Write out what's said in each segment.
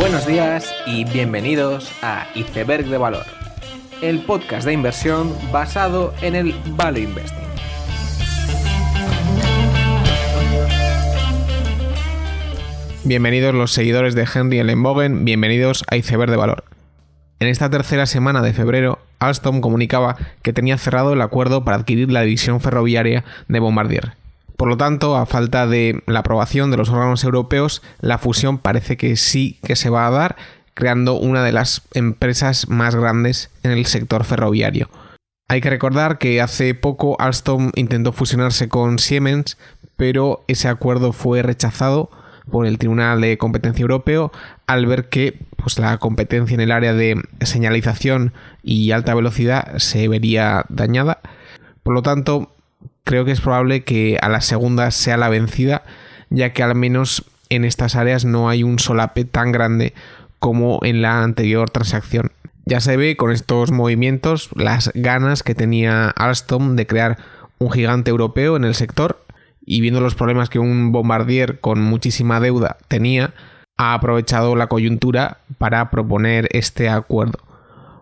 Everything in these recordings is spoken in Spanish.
Buenos días y bienvenidos a Iceberg de Valor, el podcast de inversión basado en el Value Investing. Bienvenidos los seguidores de Henry Ellenbogen, bienvenidos a Iceberg de Valor. En esta tercera semana de febrero, Alstom comunicaba que tenía cerrado el acuerdo para adquirir la división ferroviaria de Bombardier. Por lo tanto, a falta de la aprobación de los órganos europeos, la fusión parece que sí que se va a dar, creando una de las empresas más grandes en el sector ferroviario. Hay que recordar que hace poco Alstom intentó fusionarse con Siemens, pero ese acuerdo fue rechazado por el Tribunal de Competencia Europeo al ver que la competencia en el área de señalización y alta velocidad se vería dañada. Por lo tanto, creo que es probable que a la segunda sea la vencida, ya que al menos en estas áreas no hay un solape tan grande como en la anterior transacción. Ya se ve con estos movimientos las ganas que tenía Alstom de crear un gigante europeo en el sector, y viendo los problemas que un Bombardier con muchísima deuda tenía, ha aprovechado la coyuntura para proponer este acuerdo.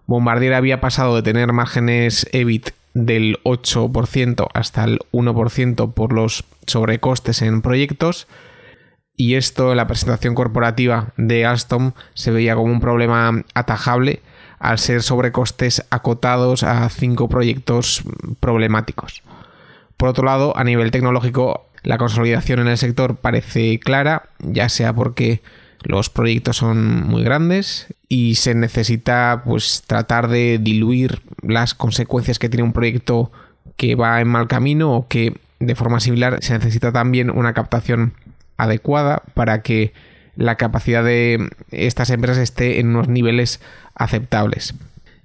Bombardier había pasado de tener márgenes EBIT del 8% hasta el 1% por los sobrecostes en proyectos, y esto en la presentación corporativa de Alstom se veía como un problema atajable al ser sobrecostes acotados a 5 proyectos problemáticos. Por otro lado, a nivel tecnológico, la consolidación en el sector parece clara, ya sea porque los proyectos son muy grandes y se necesita tratar de diluir las consecuencias que tiene un proyecto que va en mal camino, o que de forma similar se necesita también una captación adecuada para que la capacidad de estas empresas esté en unos niveles aceptables.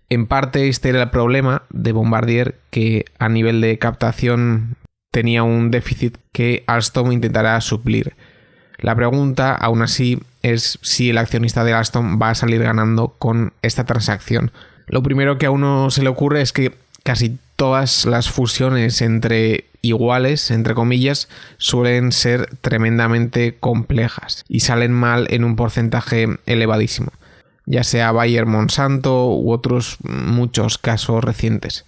En parte este era el problema de Bombardier, que a nivel de captación tenía un déficit que Alstom intentará suplir. La pregunta, aún así, es si el accionista de Alstom va a salir ganando con esta transacción. Lo primero que a uno se le ocurre es que casi todas las fusiones entre iguales, entre comillas, suelen ser tremendamente complejas y salen mal en un porcentaje elevadísimo, ya sea Bayer Monsanto u otros muchos casos recientes.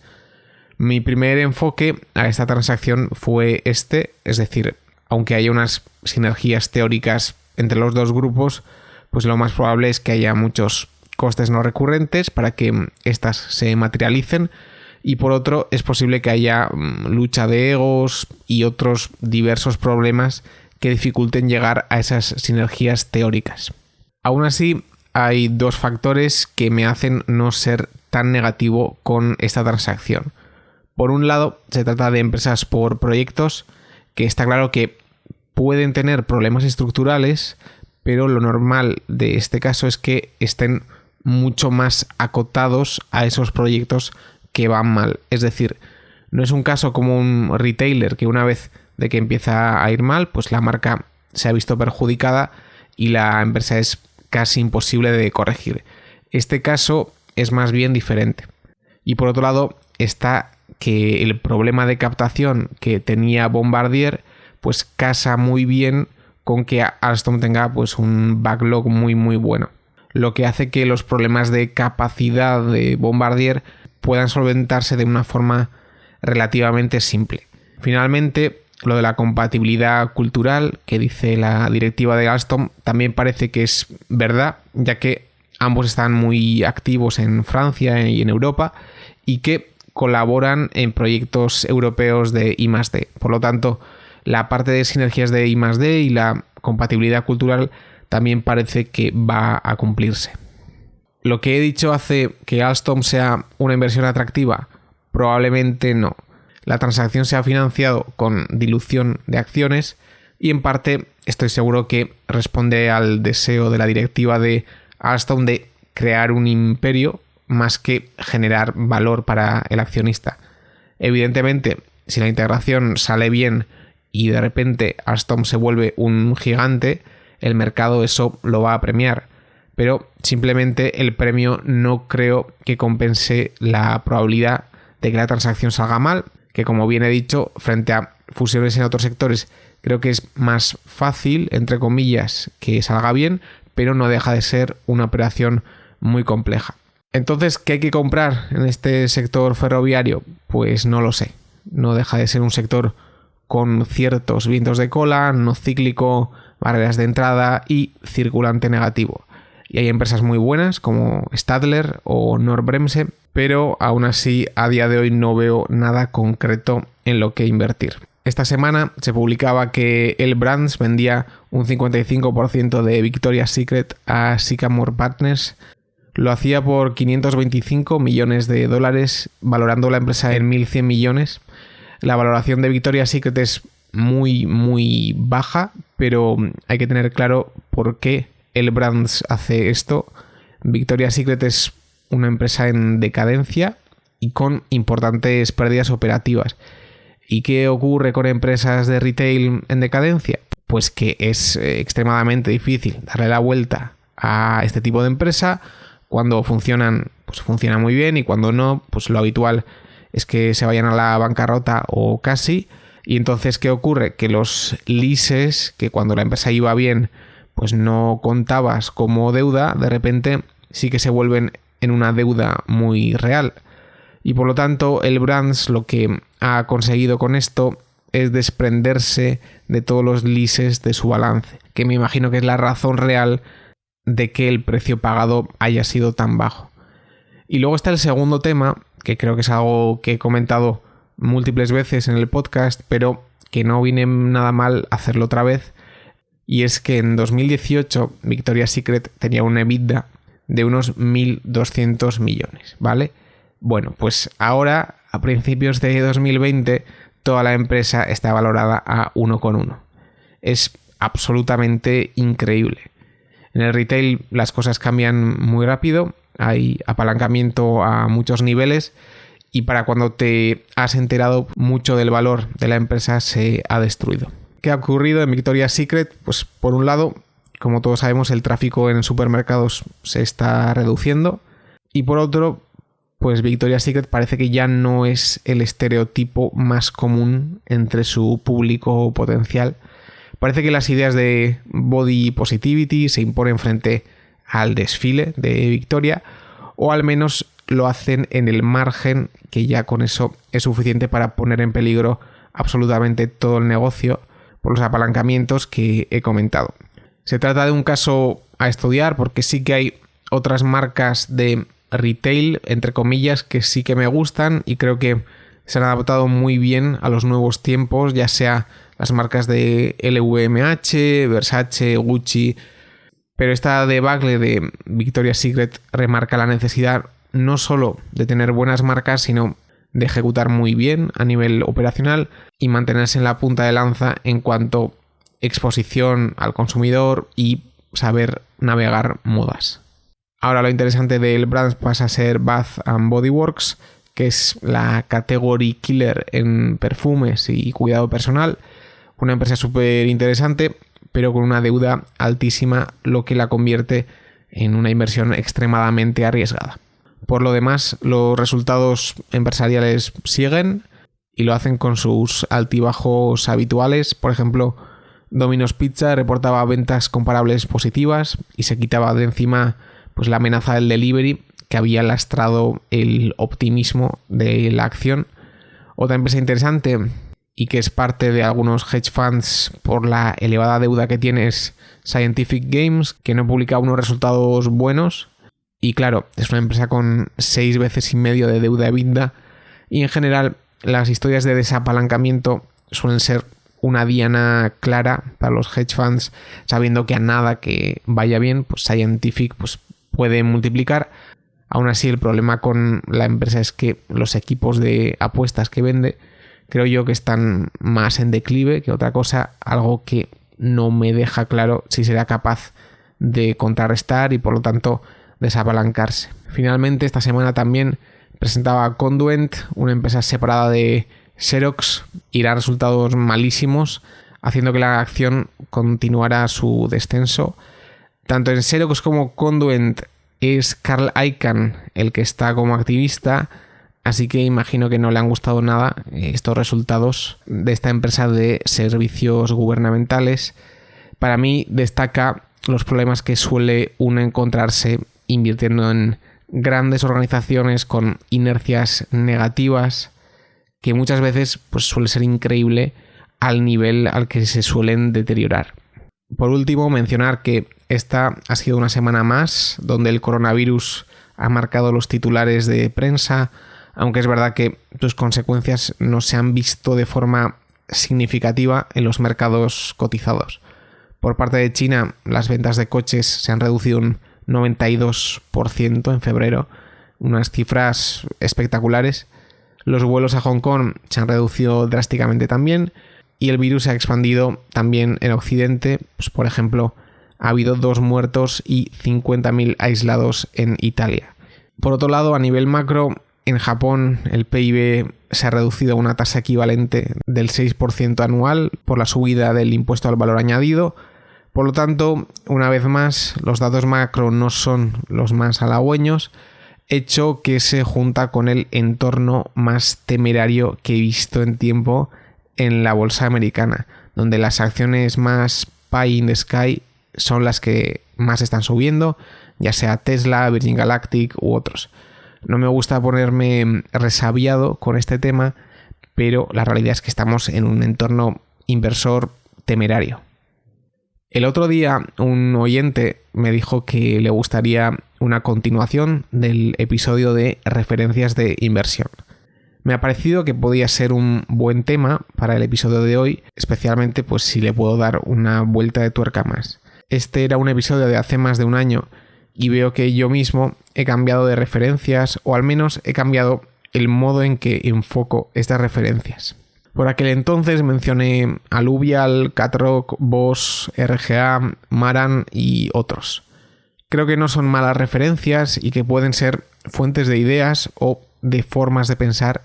Mi primer enfoque a esta transacción fue es decir, aunque haya unas sinergias teóricas entre los dos grupos, lo más probable es que haya muchos costes no recurrentes para que éstas se materialicen, y por otro es posible que haya lucha de egos y otros diversos problemas que dificulten llegar a esas sinergias teóricas. Aún así, hay dos factores que me hacen no ser tan negativo con esta transacción. Por un lado, se trata de empresas por proyectos que está claro que pueden tener problemas estructurales, pero lo normal de este caso es que estén mucho más acotados a esos proyectos que van mal. Es decir, no es un caso como un retailer que una vez de que empieza a ir mal, la marca se ha visto perjudicada y la empresa es casi imposible de corregir. Este caso es más bien diferente. Y por otro lado está que el problema de captación que tenía Bombardier casa muy bien con que Alstom tenga un backlog muy muy bueno, lo que hace que los problemas de capacidad de Bombardier puedan solventarse de una forma relativamente simple. Finalmente, lo de la compatibilidad cultural que dice la directiva de Alstom también parece que es verdad, ya que ambos están muy activos en Francia y en Europa y que colaboran en proyectos europeos de I+D. Por lo tanto, la parte de sinergias de I+D y la compatibilidad cultural también parece que va a cumplirse. ¿Lo que he dicho hace que Alstom sea una inversión atractiva? Probablemente no. La transacción se ha financiado con dilución de acciones y en parte estoy seguro que responde al deseo de la directiva de Alstom de crear un imperio más que generar valor para el accionista. Evidentemente, si la integración sale bien y de repente Alstom se vuelve un gigante, el mercado eso lo va a premiar. Pero simplemente el premio no creo que compense la probabilidad de que la transacción salga mal, que como bien he dicho, frente a fusiones en otros sectores, creo que es más fácil, entre comillas, que salga bien, pero no deja de ser una operación muy compleja. Entonces, ¿qué hay que comprar en este sector ferroviario? Pues no lo sé. No deja de ser un sector con ciertos vientos de cola, no cíclico, barreras de entrada y circulante negativo. Y hay empresas muy buenas como Stadler o Knorr-Bremse, pero aún así a día de hoy no veo nada concreto en lo que invertir. Esta semana se publicaba que L Brands vendía un 55% de Victoria's Secret a Sycamore Partners. Lo hacía por $525 millones, valorando la empresa en 1.100 millones. La valoración de Victoria's Secret es muy baja, pero hay que tener claro por qué L Brands hace esto. Victoria's Secret es una empresa en decadencia y con importantes pérdidas operativas. ¿Y qué ocurre con empresas de retail en decadencia? Pues que es extremadamente difícil darle la vuelta a este tipo de empresa. Cuando funcionan, pues funciona muy bien, y cuando no, pues lo habitual es que se vayan a la bancarrota o casi. Y entonces, ¿qué ocurre? Que los leases, que cuando la empresa iba bien, pues no contabas como deuda, de repente sí que se vuelven en una deuda muy real. Y por lo tanto, L Brands lo que ha conseguido con esto es desprenderse de todos los leases de su balance, que me imagino que es la razón real de que el precio pagado haya sido tan bajo. Y luego está el segundo tema, que creo que es algo que he comentado múltiples veces en el podcast, pero que no viene nada mal hacerlo otra vez, y es que en 2018 Victoria's Secret tenía un EBITDA de unos 1.200 millones, ¿vale? Bueno, pues ahora, a principios de 2020, toda la empresa está valorada a 1,1. Es absolutamente increíble. En el retail las cosas cambian muy rápido, hay apalancamiento a muchos niveles, y para cuando te has enterado, mucho del valor de la empresa se ha destruido. ¿Qué ha ocurrido en Victoria's Secret? Pues por un lado, como todos sabemos, el tráfico en supermercados se está reduciendo, y por otro, pues Victoria's Secret parece que ya no es el estereotipo más común entre su público potencial. Parece que las ideas de body positivity se imponen frente al desfile de Victoria, o al menos lo hacen en el margen, que ya con eso es suficiente para poner en peligro absolutamente todo el negocio por los apalancamientos que he comentado. Se trata de un caso a estudiar, porque sí que hay otras marcas de retail, entre comillas, que sí que me gustan y creo que se han adaptado muy bien a los nuevos tiempos, ya sea las marcas de LVMH, Versace, Gucci. Pero esta debacle de Victoria's Secret remarca la necesidad no solo de tener buenas marcas, sino de ejecutar muy bien a nivel operacional y mantenerse en la punta de lanza en cuanto a exposición al consumidor y saber navegar modas. Ahora lo interesante de L Brands pasa a ser Bath & Body Works, que es la category killer en perfumes y cuidado personal. Una empresa súper interesante, pero con una deuda altísima, lo que la convierte en una inversión extremadamente arriesgada. Por lo demás, los resultados empresariales siguen y lo hacen con sus altibajos habituales. Por ejemplo, Domino's Pizza reportaba ventas comparables positivas y se quitaba de encima pues la amenaza del delivery que había lastrado el optimismo de la acción. Otra empresa interesante y que es parte de algunos hedge funds por la elevada deuda que tiene es Scientific Games, que no publica unos resultados buenos. Y claro, es una empresa con 6,5 veces de deuda EBITDA, y en general las historias de desapalancamiento suelen ser una diana clara para los hedge funds, sabiendo que a nada que vaya bien, pues Scientific pues puede multiplicar. Aún así, el problema con la empresa es que los equipos de apuestas que vende, creo yo que están más en declive que otra cosa, algo que no me deja claro si será capaz de contrarrestar y por lo tanto desapalancarse. Finalmente, esta semana también presentaba Conduent, una empresa separada de Xerox, y da resultados malísimos, haciendo que la acción continuara su descenso. Tanto en Xerox como Conduent es Carl Icahn el que está como activista, así que imagino que no le han gustado nada estos resultados de esta empresa de servicios gubernamentales. Para mí destaca los problemas que suele uno encontrarse invirtiendo en grandes organizaciones con inercias negativas, que muchas veces pues, suele ser increíble al nivel al que se suelen deteriorar. Por último, mencionar que esta ha sido una semana más donde el coronavirus ha marcado los titulares de prensa, aunque es verdad que sus consecuencias no se han visto de forma significativa en los mercados cotizados. Por parte de China, las ventas de coches se han reducido un 92% en febrero, unas cifras espectaculares. Los vuelos a Hong Kong se han reducido drásticamente también y el virus se ha expandido también en Occidente. Pues, por ejemplo, ha habido 2 muertos y 50.000 aislados en Italia. Por otro lado, a nivel macro, en Japón el PIB se ha reducido a una tasa equivalente del 6% anual por la subida del impuesto al valor añadido. Por lo tanto, una vez más, los datos macro no son los más halagüeños, hecho que se junta con el entorno más temerario que he visto en tiempo en la bolsa americana, donde las acciones más pie in the sky son las que más están subiendo, ya sea Tesla, Virgin Galactic u otros. No me gusta ponerme resabiado con este tema, pero la realidad es que estamos en un entorno inversor temerario. El otro día un oyente me dijo que le gustaría una continuación del episodio de referencias de inversión. Me ha parecido que podía ser un buen tema para el episodio de hoy, especialmente pues si le puedo dar una vuelta de tuerca más. Este era un episodio de hace más de un año y veo que yo mismo he cambiado de referencias, o al menos he cambiado el modo en que enfoco estas referencias. Por aquel entonces mencioné Alluvial, Catrock, Boss, RGA, Maran y otros. Creo que no son malas referencias y que pueden ser fuentes de ideas o de formas de pensar,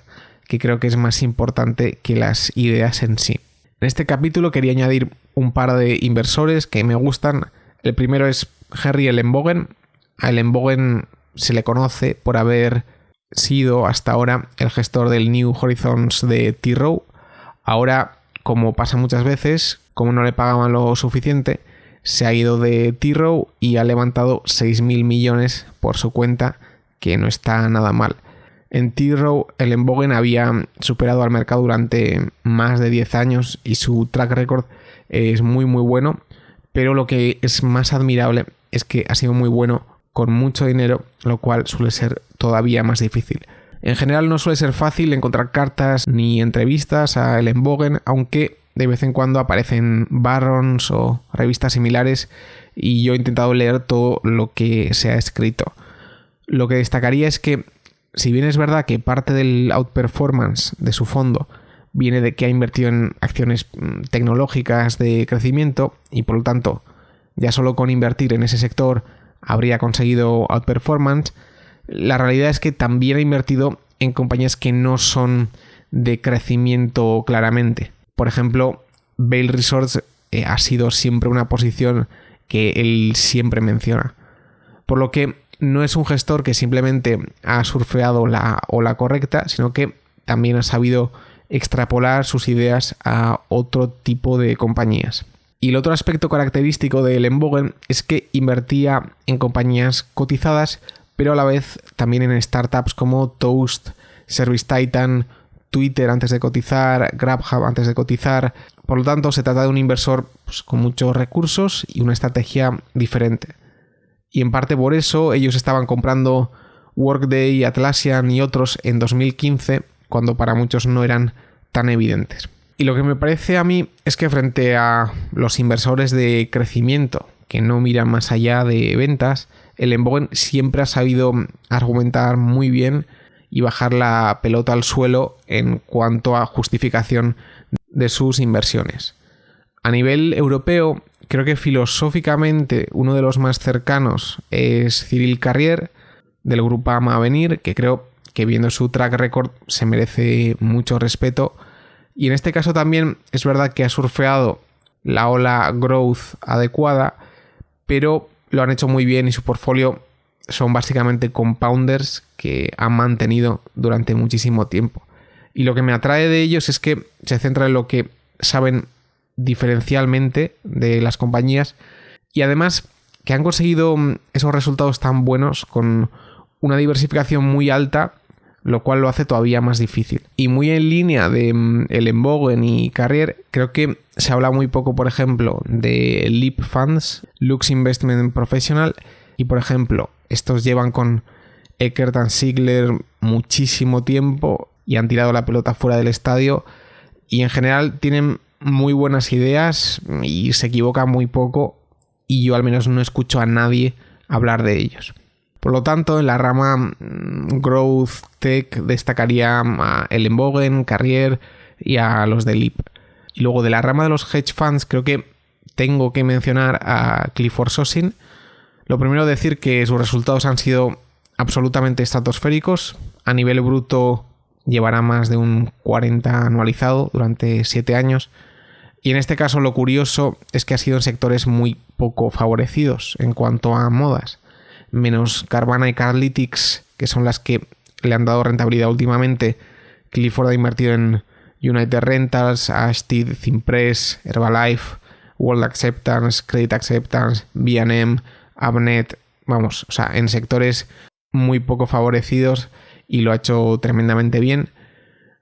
que creo que es más importante que las ideas en sí. En este capítulo quería añadir un par de inversores que me gustan. El primero es Henry Ellenbogen. A Ellenbogen se le conoce por haber sido hasta ahora el gestor del New Horizons de T. Rowe. Ahora, como pasa muchas veces, como no le pagaban lo suficiente, se ha ido de T. Rowe y ha levantado 6.000 millones por su cuenta, que no está nada mal. En T. Rowe, Ellenbogen había superado al mercado durante más de 10 años y su track record es muy muy bueno, pero lo que es más admirable es que ha sido muy bueno con mucho dinero, lo cual suele ser todavía más difícil. En general no suele ser fácil encontrar cartas ni entrevistas a Ellenbogen, aunque de vez en cuando aparecen Barrons o revistas similares y yo he intentado leer todo lo que se ha escrito. Lo que destacaría es que, si bien es verdad que parte del outperformance de su fondo viene de que ha invertido en acciones tecnológicas de crecimiento y por lo tanto ya solo con invertir en ese sector habría conseguido outperformance, la realidad es que también ha invertido en compañías que no son de crecimiento claramente. Por ejemplo, Vail Resorts ha sido siempre una posición que él siempre menciona. Por lo que no es un gestor que simplemente ha surfeado la ola correcta, sino que también ha sabido extrapolar sus ideas a otro tipo de compañías. Y el otro aspecto característico de Ellenbogen es que invertía en compañías cotizadas, pero a la vez también en startups como Toast, ServiceTitan, Twitter antes de cotizar, GrabHub antes de cotizar. Por lo tanto, se trata de un inversor pues, con muchos recursos y una estrategia diferente. Y en parte por eso ellos estaban comprando Workday, Atlassian y otros en 2015, cuando para muchos no eran tan evidentes. Y lo que me parece a mí es que frente a los inversores de crecimiento que no miran más allá de ventas, Ellenbogen siempre ha sabido argumentar muy bien y bajar la pelota al suelo en cuanto a justificación de sus inversiones. A nivel europeo, creo que filosóficamente uno de los más cercanos es Cyril Carrier, del grupo Avenir, que creo que viendo su track record se merece mucho respeto. Y en este caso también es verdad que ha surfeado la ola growth adecuada, pero lo han hecho muy bien y su portfolio son básicamente compounders que han mantenido durante muchísimo tiempo. Y lo que me atrae de ellos es que se centra en lo que saben diferencialmente de las compañías Y además que han conseguido esos resultados tan buenos con una diversificación muy alta, lo cual lo hace todavía más difícil. Y muy en línea de Ellenbogen y Carrier, creo que se habla muy poco, por ejemplo, de Leap Funds, Lux Investment Professional, y por ejemplo, estos llevan con Eckert and Ziegler muchísimo tiempo y han tirado la pelota fuera del estadio, y en general tienen muy buenas ideas y se equivocan muy poco, y yo al menos no escucho a nadie hablar de ellos. Por lo tanto, en la rama Growth Tech destacaría a Ellenbogen, Carrier y a los de Leap. Y luego de la rama de los hedge funds creo que tengo que mencionar a Clifford Sosin. Lo primero, decir que sus resultados han sido absolutamente estratosféricos. A nivel bruto llevará más de un 40 anualizado durante 7 años. Y en este caso lo curioso es que ha sido en sectores muy poco favorecidos en cuanto a modas. Menos Carvana y Carlytics, que son las que le han dado rentabilidad últimamente. Clifford ha invertido en United Rentals, Ashtead, Cimpress, Herbalife, World Acceptance, Credit Acceptance, B&M, Avnet, vamos, o sea, en sectores muy poco favorecidos, y lo ha hecho tremendamente bien.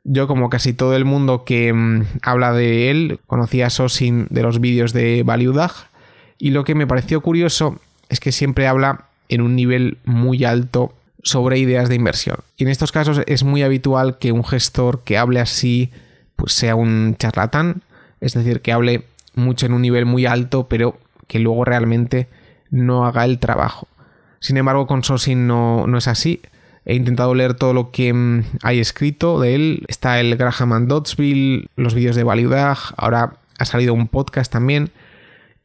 Yo, como casi todo el mundo que habla de él, conocía a Sosin de los vídeos de Value Dag, y lo que me pareció curioso es que siempre habla en un nivel muy alto sobre ideas de inversión. Y en estos casos es muy habitual que un gestor que hable así pues sea un charlatán, es decir, que hable mucho en un nivel muy alto, pero que luego realmente no haga el trabajo. Sin embargo, con Sosin no es así. He intentado leer todo lo que hay escrito de él. Está el Graham and Doddsville, los vídeos de Value Dag, ahora ha salido un podcast también.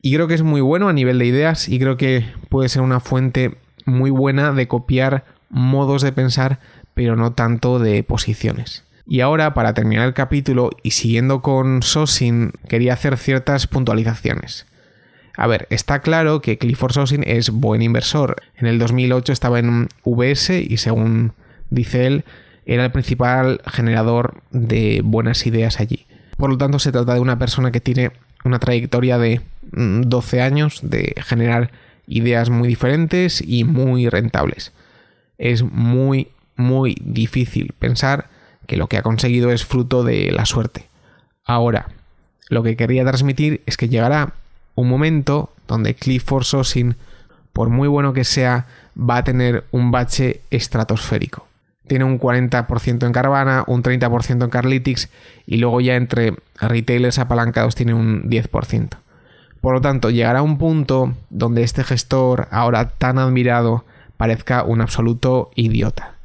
Y creo que es muy bueno a nivel de ideas, y creo que puede ser una fuente muy buena de copiar modos de pensar, pero no tanto de posiciones. Y ahora, para terminar el capítulo y siguiendo con Sosin, quería hacer ciertas puntualizaciones. A ver, está claro que Clifford Sosin es buen inversor. En el 2008 estaba en VS y, según dice él, era el principal generador de buenas ideas allí. Por lo tanto, se trata de una persona que tiene una trayectoria de 12 años de generar ideas muy diferentes y muy rentables. Es muy, muy difícil pensar que lo que ha conseguido es fruto de la suerte. Ahora, lo que quería transmitir es que llegará un momento donde Clifford Sosin, por muy bueno que sea, va a tener un bache estratosférico. Tiene un 40% en Carvana, un 30% en Carlytics, y luego ya entre retailers apalancados tiene un 10%. Por lo tanto, llegará un punto donde este gestor, ahora tan admirado, parezca un absoluto idiota.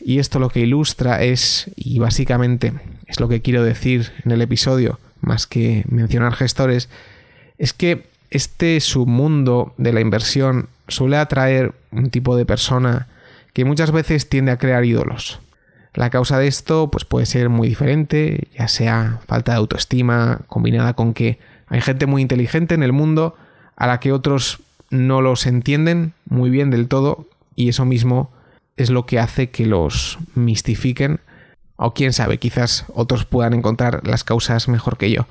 Y esto lo que ilustra es, y básicamente es lo que quiero decir en el episodio, más que mencionar gestores, es que este submundo de la inversión suele atraer un tipo de persona que muchas veces tiende a crear ídolos. La causa de esto pues puede ser muy diferente, ya sea falta de autoestima combinada con que hay gente muy inteligente en el mundo a la que otros no los entienden muy bien del todo, y eso mismo es lo que hace que los mistifiquen, o quién sabe, quizás otros puedan encontrar las causas mejor que yo.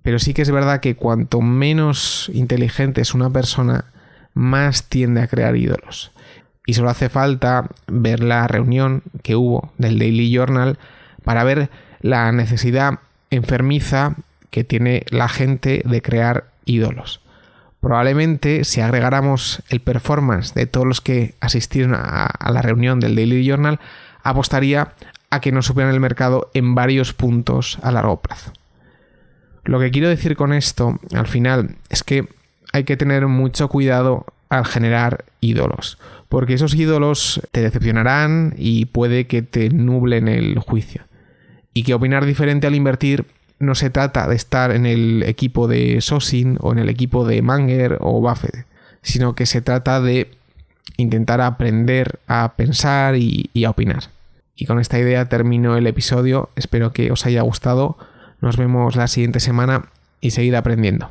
Pero sí que es verdad que cuanto menos inteligente es una persona, más tiende a crear ídolos. Y solo hace falta ver la reunión que hubo del Daily Journal para ver la necesidad enfermiza que tiene la gente de crear ídolos. Probablemente, si agregáramos el performance de todos los que asistieron a la reunión del Daily Journal, apostaría a que nos supieran el mercado en varios puntos a largo plazo. Lo que quiero decir con esto, al final, es que hay que tener mucho cuidado al generar ídolos, porque esos ídolos te decepcionarán y puede que te nublen el juicio. Y que opinar diferente al invertir no se trata de estar en el equipo de Sosin o en el equipo de Munger o Buffett, sino que se trata de intentar aprender a pensar y a opinar. Y con esta idea termino el episodio. Espero que os haya gustado. Nos vemos la siguiente semana y seguid aprendiendo.